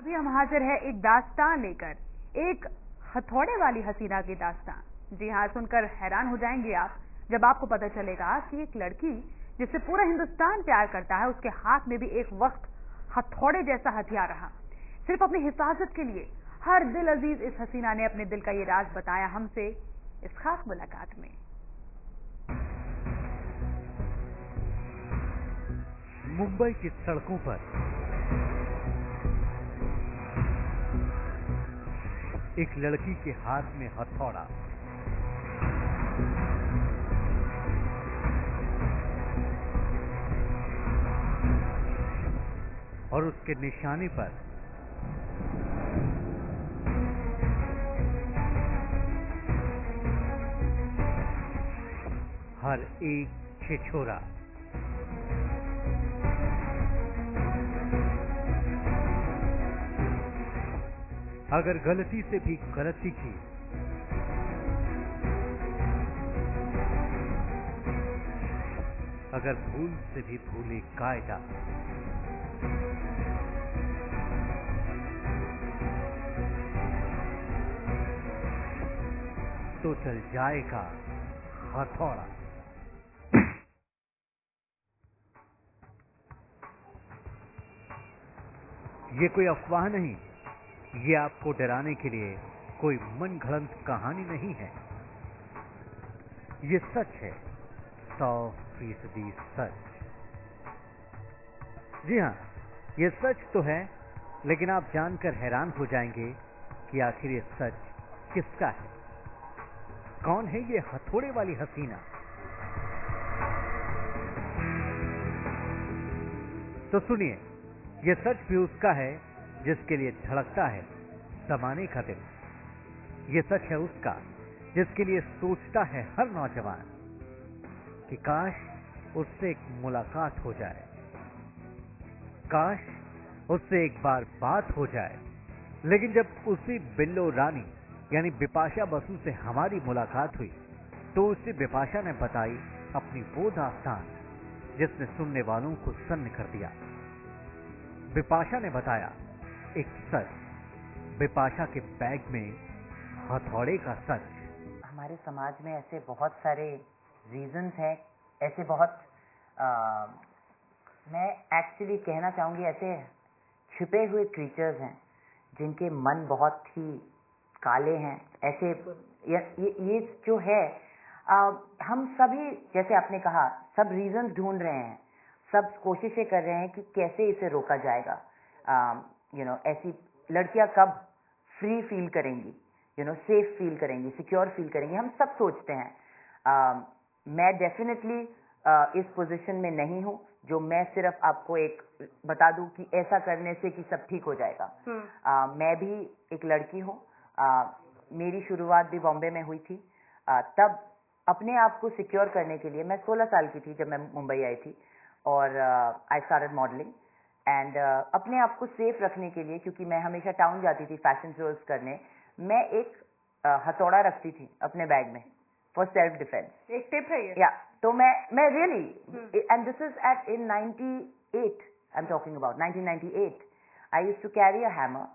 अभी हम हाजिर है एक दास्तान लेकर, एक हथौड़े वाली हसीना की दास्तान। जी हाँ, सुनकर हैरान हो जाएंगे आप जब आपको पता चलेगा कि एक लड़की जिसे पूरा हिंदुस्तान प्यार करता है, उसके हाथ में भी एक वक्त हथौड़े जैसा हथियार रहा। सिर्फ अपनी हिफाजत के लिए हर दिल अजीज इस हसीना ने अपने दिल का ये राज बताया हमसे इस खास मुलाकात में। मुंबई की सड़कों पर एक लड़की के हाथ में हथौड़ा, और उसके निशाने पर हर एक छिछोरा। अगर गलती से भी गलती की अगर भूल से भी भूले कायदा, तो चल जाएगा हथौड़ा। ये कोई अफवाह नहीं, ये आपको डराने के लिए कोई मनगढ़ंत कहानी नहीं है। ये सच है, 100% सच। जी हां, ये सच तो है, लेकिन आप जानकर हैरान हो जाएंगे कि आखिर ये सच किसका है। कौन है ये हथौड़े वाली हसीना? तो सुनिए, ये सच भी उसका है जिसके लिए धड़कता है जमाने का दिल। ये सच है उसका जिसके लिए सोचता है हर नौजवान कि काश उससे एक मुलाकात हो जाए, काश उससे एक बार बात हो जाए। लेकिन जब उसी बिल्लो रानी यानी बिपाशा बसु से हमारी मुलाकात हुई, तो उसी बिपाशा ने बताई अपनी वो दास्तान जिसने सुनने वालों को सन्न कर दिया। बिपाशा ने बताया एक सच, बिपाशा के बैग में हथौड़े का सच। हमारे समाज में ऐसे बहुत सारे रीजंस हैं, ऐसे बहुत मैं एक्चुअली कहना चाहूँगी ऐसे छिपे हुए क्रीचर्स हैं जिनके मन बहुत ही काले हैं। ऐसे ये जो है हम सभी, जैसे आपने कहा, सब रीजंस ढूंढ रहे हैं, सब कोशिशें कर रहे हैं कि कैसे इसे रोका जाएगा। ऐसी लड़कियां कब फ्री फील करेंगी, सेफ फील करेंगी, सिक्योर फील करेंगी, हम सब सोचते हैं। मैं डेफिनेटली इस पोजीशन में नहीं हूं जो मैं सिर्फ आपको एक बता दूं कि ऐसा करने से कि सब ठीक हो जाएगा। मैं भी एक लड़की हूं। मेरी शुरुआत भी बॉम्बे में हुई थी। तब अपने आप को सिक्योर करने के लिए, मैं 16 साल की थी जब मैं मुंबई आई थी, और आई स्टार्टेड मॉडलिंग एंड अपने आप को सेफ रखने के लिए, क्योंकि मैं हमेशा टाउन जाती थी फैशन शोज करने, मैं एक हथौड़ा रखती थी अपने बैग में फॉर सेल्फ डिफेंस। एक टिप है ये। या तो मैं really, and this is at in 98, I am talking about 1998, I used to carry a hammer,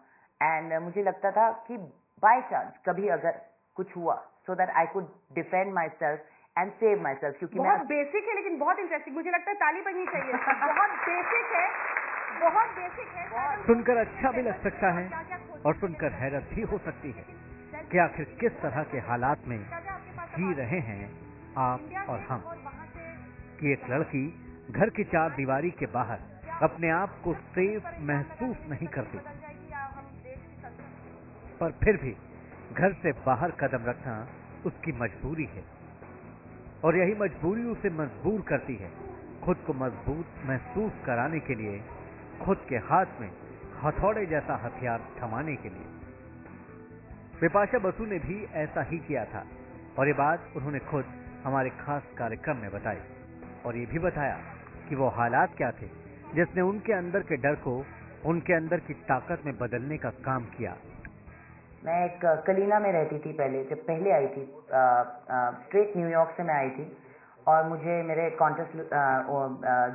and मुझे लगता था कि बाय चांस कभी अगर कुछ हुआ, so that I could defend my self and save my self. क्योंकि बहुत बेसिक है लेकिन बहुत इंटरेस्टिंग, मुझे लगता है ताली बजनी चाहिए। बहुत बेसिक है, बहुत बेसिक है। सुनकर अच्छा भी लग सकता है और सुनकर हैरत भी हो सकती है कि आखिर किस तरह के हालात में जी रहे हैं आप और हम, कि एक लड़की घर की चार दीवारी के बाहर अपने आप को सेफ महसूस नहीं करती, पर फिर भी घर से बाहर कदम रखना उसकी मजबूरी है, और यही मजबूरी उसे मजबूर करती है खुद को मजबूत महसूस कराने के लिए, खुद के हाथ में हथौड़े जैसा हथियार थमाने के लिए। बिपाशा बसु ने भी ऐसा ही किया था, और ये बात उन्होंने खुद हमारे खास कार्यक्रम में बताई, और ये भी बताया कि वो हालात क्या थे जिसने उनके अंदर के डर को उनके अंदर की ताकत में बदलने का काम किया। मैं एक कलीना में रहती थी पहले, जब पहले आई थी, स्ट्रेट न्यूयॉर्क से मैं आई थी, और मुझे मेरे कॉन्टेस्ट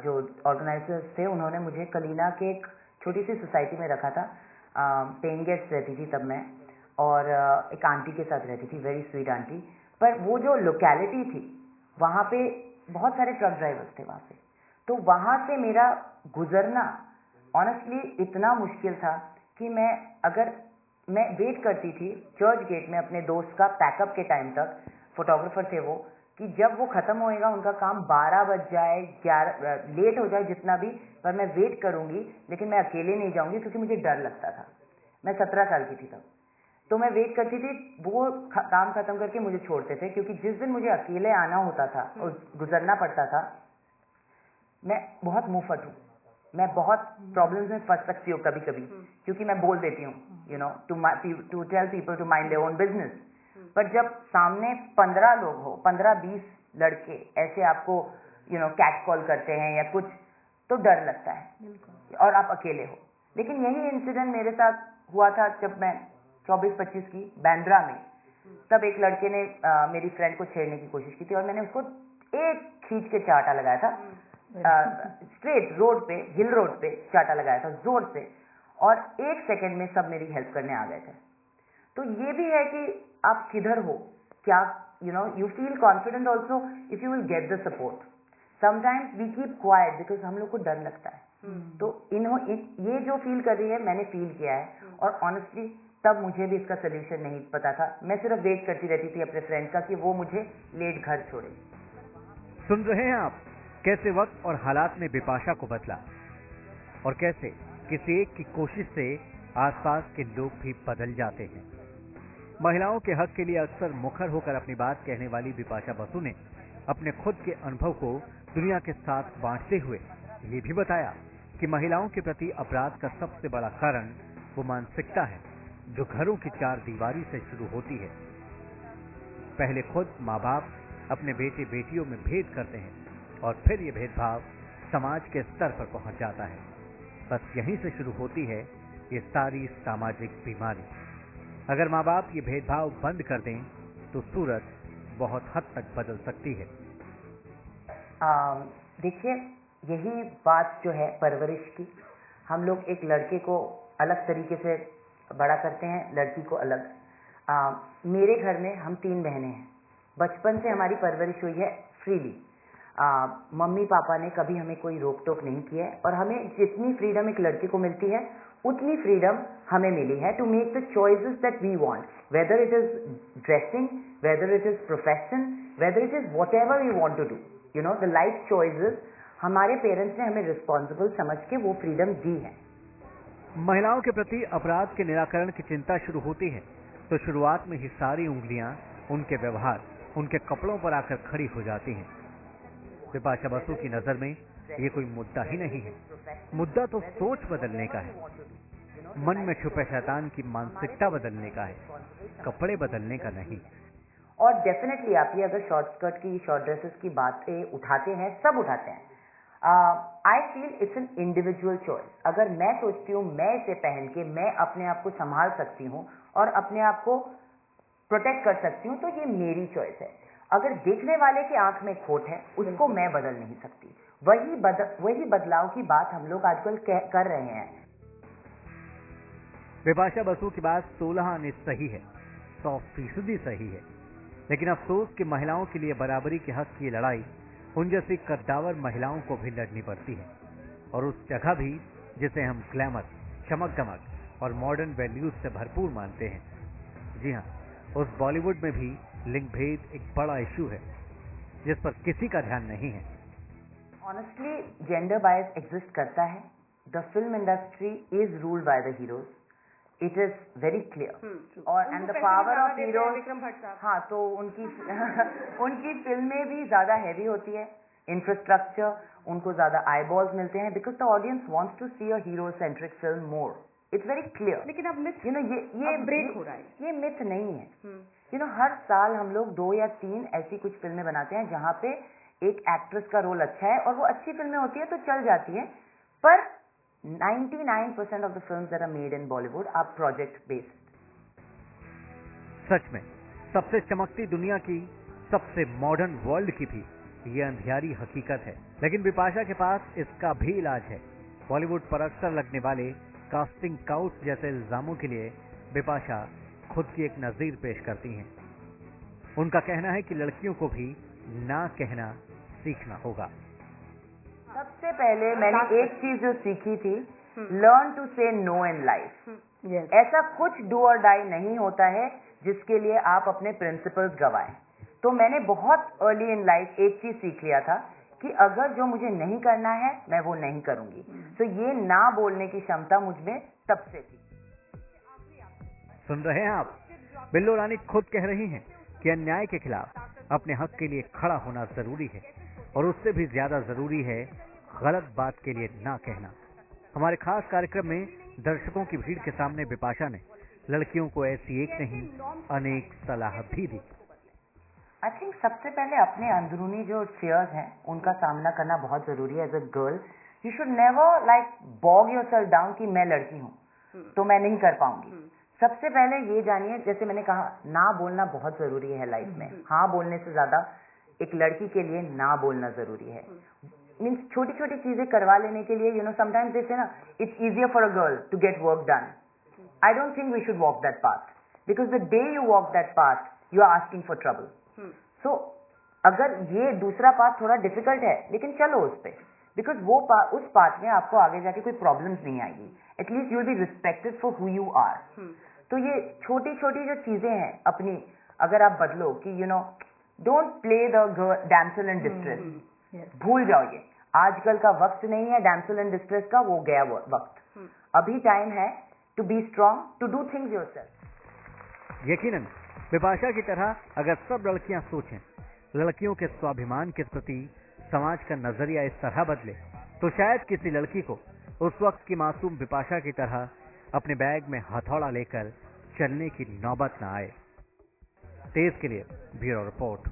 जो ऑर्गेनाइजर्स थे उन्होंने मुझे कलीना के एक छोटी सी सोसाइटी में रखा था, पेइंग गेस्ट रहती थी तब मैं, और एक आंटी के साथ रहती थी, वेरी स्वीट आंटी। पर वो जो लोकेलिटी थी वहाँ पे बहुत सारे ट्रक ड्राइवर्स थे वहाँ पे, तो वहाँ से मेरा गुजरना ऑनेस्टली इतना मुश्किल था कि मैं वेट करती थी चर्च गेट में अपने दोस्त का पैकअप के टाइम तक, फोटोग्राफर थे वो, कि जब वो खत्म होएगा उनका काम 12 बज जाए, 11 लेट हो जाए जितना भी, पर मैं वेट करूंगी, लेकिन मैं अकेले नहीं जाऊंगी क्योंकि मुझे डर लगता था। मैं 17 साल की थी तब, तो मैं वेट करती थी, वो काम खत्म करके मुझे छोड़ते थे, क्योंकि जिस दिन मुझे अकेले आना होता था और गुजरना पड़ता था, मैं बहुत मुंहफट हूँ, मैं बहुत प्रॉब्लम्स में फंस सकती हूँ कभी कभी, क्योंकि मैं बोल देती हूँ to tell people to mind their own business. पर जब सामने 15 लोग हो, 15-20 लड़के ऐसे आपको कैट कॉल करते हैं या कुछ, तो डर लगता है, और आप अकेले हो। लेकिन यही इंसिडेंट मेरे साथ हुआ था जब मैं 24-25 की बांद्रा में, तब एक लड़के ने मेरी फ्रेंड को छेड़ने की कोशिश की थी, और मैंने उसको एक खींच के चाटा लगाया था, स्ट्रेट रोड पे, हिल रोड पे चाटा लगाया था जोर से, और 1 सेकंड में सब मेरी हेल्प करने आ गए थे। तो ये भी है कि आप किधर हो, क्या you feel confident also if you will get the support. Sometimes we keep quiet because हम लोग को डर लगता है। तो ये जो फील कर रही है मैंने फील किया है, और ऑनेस्टली तब मुझे भी इसका सोल्यूशन नहीं पता था। मैं सिर्फ वेट करती रहती थी अपने फ्रेंड का कि वो मुझे लेट घर छोड़े। सुन रहे हैं आप कैसे वक्त और हालात ने बिपाशा को बदला, और कैसे किसी एक की कोशिश से आसपास के लोग भी बदल जाते हैं। महिलाओं के हक के लिए अक्सर मुखर होकर अपनी बात कहने वाली बिपाशा बसु ने अपने खुद के अनुभव को दुनिया के साथ बांटते हुए ये भी बताया कि महिलाओं के प्रति अपराध का सबसे बड़ा कारण वो मानसिकता है जो घरों की 4 दीवारी से शुरू होती है। पहले खुद माँ बाप अपने बेटे बेटियों में भेद करते हैं, और फिर ये भेदभाव समाज के स्तर पर पहुंच जाता है। बस यहीं से शुरू होती है ये सारी सामाजिक बीमारी। अगर माँ बाप ये भेदभाव बंद कर दें तो सूरत बहुत हद तक बदल सकती है। देखिए, यही बात जो है परवरिश की, हम लोग एक लड़के को अलग तरीके से बड़ा करते हैं, लड़की को अलग। मेरे घर में हम 3 बहनें हैं, बचपन से हमारी परवरिश हुई है फ्रीली। मम्मी पापा ने कभी हमें कोई रोक टोक नहीं किया है, और हमें जितनी फ्रीडम एक लड़के को मिलती है उतनी फ्रीडम हमें मिली है to make the choices that we want, whether it is dressing, whether it is profession, whether it is whatever we want to do, the life choices हमारे पेरेंट्स ने हमें रिस्पॉन्सिबल समझ के वो फ्रीडम दी है। महिलाओं के प्रति अपराध के निराकरण की चिंता शुरू होती है तो शुरुआत में ही सारी उंगलियां उनके व्यवहार, उनके कपड़ों पर आकर खड़ी हो जाती हैं। बिपाशा बसु की नजर में ये कोई मुद्दा ही नहीं है, मुद्दा तो सोच बदलने का है, मन में छुपे शैतान की मानसिकता बदलने का है, कपड़े बदलने का नहीं। और डेफिनेटली आप ये अगर शॉर्ट स्कर्ट की, शॉर्ट ड्रेसेस की बातें उठाते हैं, सब उठाते हैं, I feel it's an individual choice. अगर मैं सोचती हूँ मैं इसे पहन के मैं अपने आप को संभाल सकती हूँ और अपने आप को प्रोटेक्ट कर सकती हूँ, तो ये मेरी चॉइस है। अगर देखने वाले की आंख में खोट है, उसको मैं बदल नहीं सकती। वही बदलाव की बात हम लोग आजकल कर रहे हैं। बिपाशा बसु की बात 16 आने सही है, 100% सही है, लेकिन अफसोस कि महिलाओं के लिए बराबरी के हक की लड़ाई उन जैसी कद्दावर महिलाओं को भी लड़नी पड़ती है, और उस जगह भी जिसे हम ग्लैमर, चमक दमक और मॉडर्न वैल्यूज से भरपूर मानते हैं। जी हाँ, उस बॉलीवुड में भी लिंग भेद एक बड़ा इश्यू है जिस पर किसी का ध्यान नहीं है। ऑनेस्टली जेंडर बायस एग्जिस्ट करता है। The film industry is ruled by the heroes, it is very clear. और and the power of heroes, हाँ, तो उनकी फिल्में भी ज्यादा हैवी होती है, इंफ्रास्ट्रक्चर, उनको ज्यादा आई बॉल्स मिलते हैं, because the audience wants to see a hero centric film more. It's very clear. लेकिन अब मिथ ये ब्रेक हो रहा है, ये मिथ नहीं है। हर साल हम लोग 2 या 3 ऐसी कुछ फिल्में बनाते हैं जहां पे एक एक्ट्रेस का रोल अच्छा है और वो अच्छी फिल्में होती है तो चल जाती है, पर 99% of the films that are made in Bollywood are project based. सच में सबसे चमकती दुनिया की, सबसे मॉडर्न वर्ल्ड की भी ये अंधियारी हकीकत है, लेकिन बिपाशा के पास इसका भी इलाज है। बॉलीवुड पर अक्सर लगने वाले कास्टिंग काउच जैसे इल्जामों के लिए बिपाशा खुद की एक नजीर पेश करती हैं। उनका कहना है कि लड़कियों को भी ना कहना सीखना होगा। सबसे पहले मैंने एक चीज जो सीखी थी, लर्न टू से नो इन लाइफ। ऐसा कुछ डू और डाई नहीं होता है जिसके लिए आप अपने प्रिंसिपल्स गवाएं। तो मैंने बहुत अर्ली इन लाइफ एक चीज सीख लिया था कि अगर जो मुझे नहीं करना है मैं वो नहीं करूंगी। तो ये ना बोलने की क्षमता मुझ में तब से थी। सुन रहे हैं आप, बिल्लो रानी खुद कह रही हैं कि अन्याय के खिलाफ अपने हक के लिए खड़ा होना जरूरी है और उससे भी ज्यादा जरूरी है गलत बात के लिए ना कहना। हमारे खास कार्यक्रम में दर्शकों की भीड़ के सामने बिपाशा ने लड़कियों को ऐसी एक नहीं अनेक सलाह भी दी। आई थिंक सबसे पहले अपने अंदरूनी जो फियर्स हैं उनका सामना करना बहुत जरूरी है। As a girl you should never like bog yourself down कि मैं लड़की हूँ तो मैं नहीं कर पाऊंगी। सबसे पहले ये जानिए, जैसे मैंने कहा, ना बोलना बहुत जरूरी है लाइफ में। हाँ बोलने से ज्यादा एक लड़की के लिए ना बोलना जरूरी है। मीन्स छोटी छोटी चीजें करवा लेने के लिए, समटाइम्स दे से ना it's easier for a girl to get work done. I don't think we should walk that path, because the day you walk that path you are asking for trouble. So अगर ये दूसरा path थोड़ा difficult है, लेकिन चलो उस पर, because वो उस पाथ में आपको आगे जाके कोई प्रॉब्लम्स नहीं आएगी। At least you will be respected for who you are. तो ये छोटी छोटी जो चीजें हैं अपनी, अगर आप बदलो कि don't play the damsel in distress, भूल जाओ ये। आजकल का वक्त नहीं है डैमसेल इन डिस्ट्रेस का, वो गया वक्त। अभी टाइम है to be strong, to do things yourself. यकीनन बिपाशा की तरह अगर सब लड़कियां सोचें, लड़कियों के स्वाभिमान के प्रति समाज का नजरिया इस तरह बदले, तो शायद किसी लड़की को उस वक्त की मासूम बिपाशा की तरह अपने बैग में हथौड़ा लेकर चलने की नौबत न आए। तेज के लिए ब्यूरो रिपोर्ट।